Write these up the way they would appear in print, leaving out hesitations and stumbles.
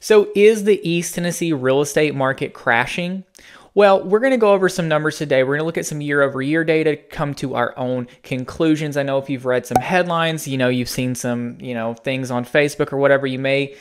So is the East Tennessee real estate market crashing? Well, we're going to go over some numbers today. We're going to look at some year-over-year data, come to our own conclusions. I know if you've read some headlines, you've seen some, things on Facebook or whatever, you may,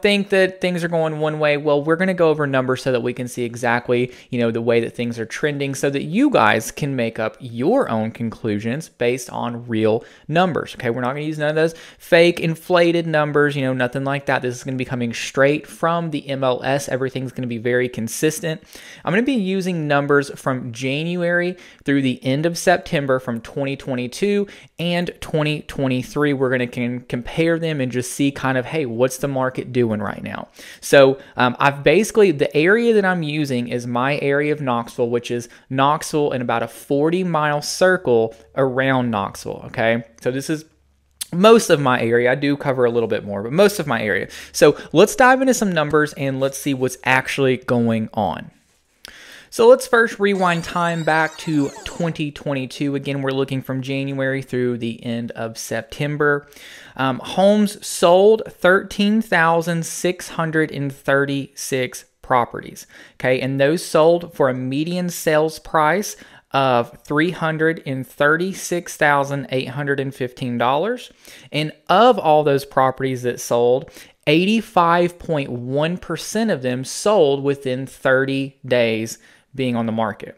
think that things are going one way. Well, we're going to go over numbers so that we can see exactly, the way that things are trending so that you guys can make up your own conclusions based on real numbers. Okay, we're not going to use none of those fake inflated numbers, nothing like that. This is going to be coming straight from the MLS. Everything's going to be very consistent. I'm going to be using numbers from January through the end of September from 2022 and 2023. We're going to compare them and just see kind of, hey, what's the market doing right now? So I've basically, the area that I'm using is my area of Knoxville, which is Knoxville and about a 40-mile circle around Knoxville, okay? So this is most of my area. I do cover a little bit more, but most of my area. So let's dive into some numbers and let's see what's actually going on. So let's first rewind time back to 2022. Again, we're looking from January through the end of September. Homes sold 13,636 properties. Okay, and those sold for a median sales price of $336,815. And of all those properties that sold, 85.1% of them sold within 30 days being on the market.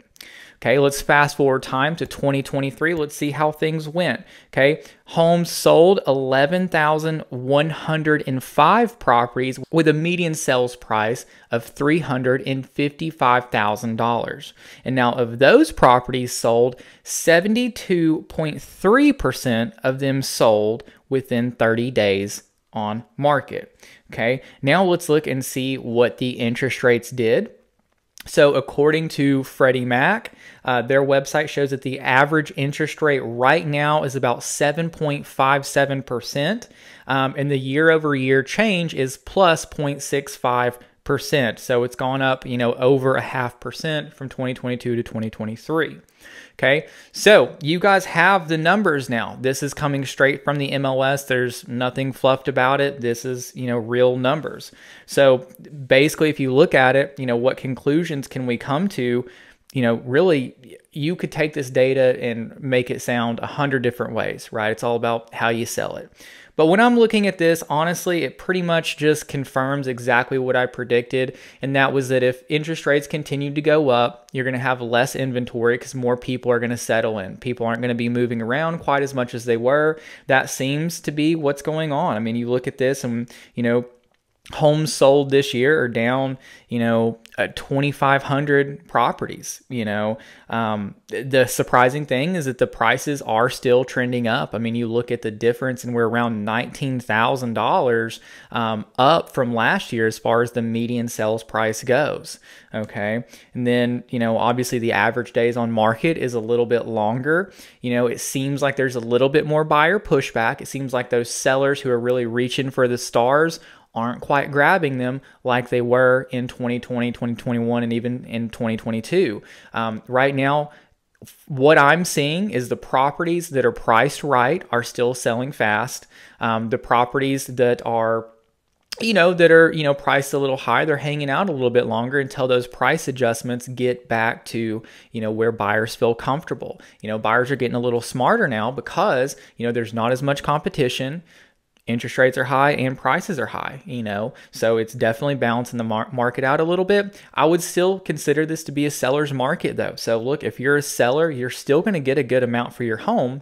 Okay, let's fast forward time to 2023. Let's see how things went. Okay, homes sold 11,105 properties with a median sales price of $355,000. And now of those properties sold, 72.3% of them sold within 30 days on market. Okay, now let's look and see what the interest rates did. So according to Freddie Mac, their website shows that the average interest rate right now is about 7.57%, and the year-over-year change is plus 0.65%. So it's gone up, over 0.5% from 2022 to 2023. Okay, so you guys have the numbers now. This is coming straight from the MLS. There's nothing fluffed about it. This is, real numbers. So basically, if you look at it, what conclusions can we come to? Really, you could take this data and make it sound 100 different ways, right? It's all about how you sell it. But when I'm looking at this, honestly, it pretty much just confirms exactly what I predicted. And that was that if interest rates continue to go up, you're going to have less inventory because more people are going to settle in. People aren't going to be moving around quite as much as they were. That seems to be what's going on. I mean, you look at this and, homes sold this year are down, 2,500 properties. The surprising thing is that the prices are still trending up. I mean, you look at the difference and we're around $19,000 up from last year as far as the median sales price goes. Okay. And then, obviously the average days on market is a little bit longer. It seems like there's a little bit more buyer pushback. It seems like those sellers who are really reaching for the stars aren't quite grabbing them like they were in 2020, 2021, and even in 2022. Right now, what I'm seeing is the properties that are priced right are still selling fast. The properties that are priced a little high, they're hanging out a little bit longer until those price adjustments get back to, where buyers feel comfortable. Buyers are getting a little smarter now because, there's not as much competition. Interest rates are high and prices are high, so it's definitely balancing the market out a little bit. I would still consider this to be a seller's market though. So look, if you're a seller, you're still going to get a good amount for your home.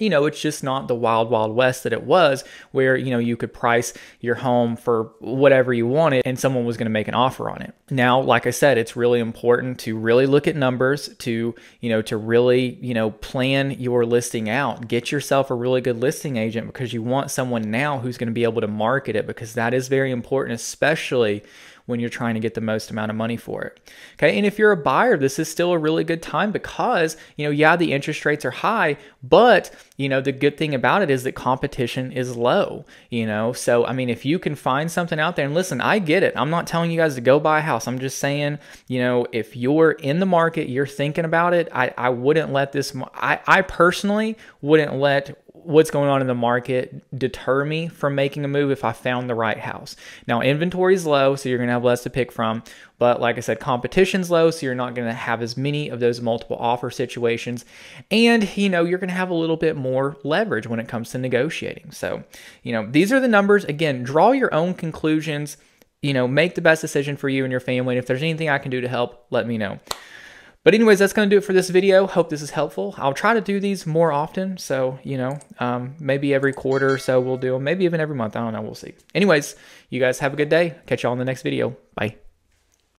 It's just not the wild, wild west that it was where, you could price your home for whatever you wanted and someone was going to make an offer on it. Now, like I said, it's really important to really look at numbers to really, plan your listing out. Get yourself a really good listing agent because you want someone now who's going to be able to market it because that is very important, especially when you're trying to get the most amount of money for it. Okay, and if you're a buyer, this is still a really good time because, yeah, the interest rates are high, but, the good thing about it is that competition is low, So, I mean, if you can find something out there, and listen, I get it. I'm not telling you guys to go buy a house. I'm just saying, if you're in the market, you're thinking about it, I wouldn't let this, I personally wouldn't let what's going on in the market deter me from making a move if I found the right house. Now, inventory is low, so you're going to have less to pick from. But like I said, competition's low, so you're not going to have as many of those multiple offer situations. And, you know, you're going to have a little bit more leverage when it comes to negotiating. So, you know, these are the numbers. Again, draw your own conclusions. You know, make the best decision for you and your family. And if there's anything I can do to help, let me know. But anyways, that's going to do it for this video. Hope this is helpful. I'll try to do these more often. So, you know, maybe every quarter or so we'll do them. Maybe even every month. I don't know. We'll see. Anyways, you guys have a good day. Catch y'all in the next video. Bye.